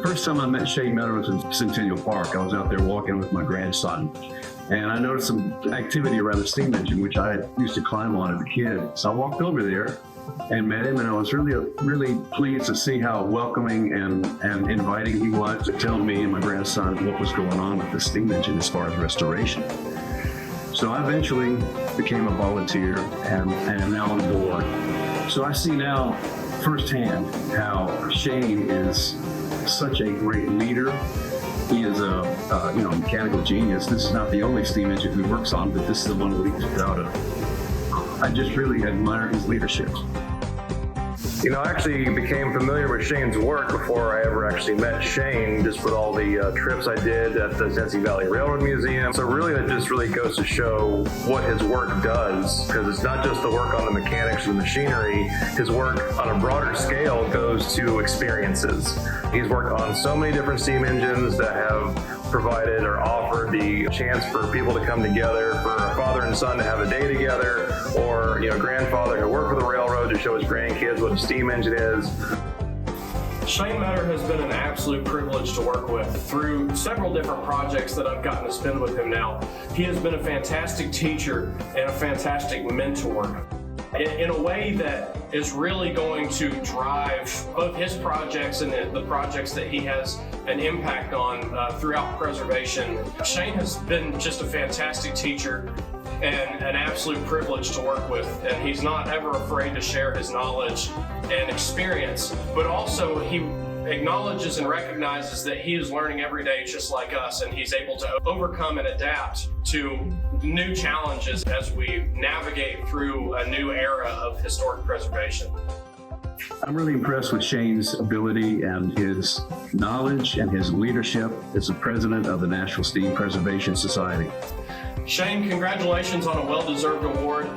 First time I met Shane Meador was in Centennial Park. I was out there walking with my grandson, and I noticed some activity around the steam engine, which I used to climb on as a kid. So I walked over there and met him, and I was really pleased to see how welcoming and inviting he was to tell me and my grandson what was going on with the steam engine as far as restoration. So I eventually became a volunteer and am now on board. So I see now firsthand how Shane is such a great leader. He is a mechanical genius. This is not the only steam engine he works on, but this is the one that he's proud of. I just really admire his leadership. You know, I actually became familiar with Shane's work before I ever actually met Shane, just with all the trips I did at the Tennessee Valley Railroad Museum. So really, that just really goes to show what his work does, because it's not just the work on the mechanics of the machinery. His work on a broader scale goes to experiences. He's worked on so many different steam engines that have provided or offered the chance for people to come together, for a father and son to have a day together, or grandfather to work for the railroad to show his grandkids what a steam engine is. Shane Meador has been an absolute privilege to work with through several different projects that I've gotten to spend with him now. He has been a fantastic teacher and a fantastic mentor in a way that is really going to drive both his projects and the projects that he has an impact on throughout preservation. Shane has been just a fantastic teacher and an absolute privilege to work with, and he's not ever afraid to share his knowledge and experience, but also he acknowledges and recognizes that he is learning every day just like us, and he's able to overcome and adapt to new challenges as we navigate through a new era of historic preservation. I'm really impressed with Shane's ability and his knowledge and his leadership as the president of the Nashville Steam Preservation Society. Shane, congratulations on a well-deserved award.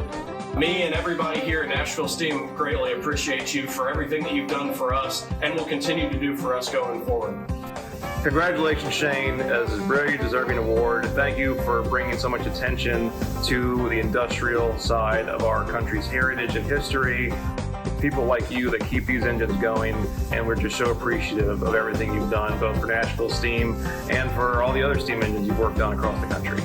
Me and everybody here at Nashville Steam greatly appreciate you for everything that you've done for us and will continue to do for us going forward. Congratulations, Shane, as a very deserving award. Thank you for bringing so much attention to the industrial side of our country's heritage and history. People like you that keep these engines going, and we're just so appreciative of everything you've done, both for Nashville Steam and for all the other steam engines you've worked on across the country.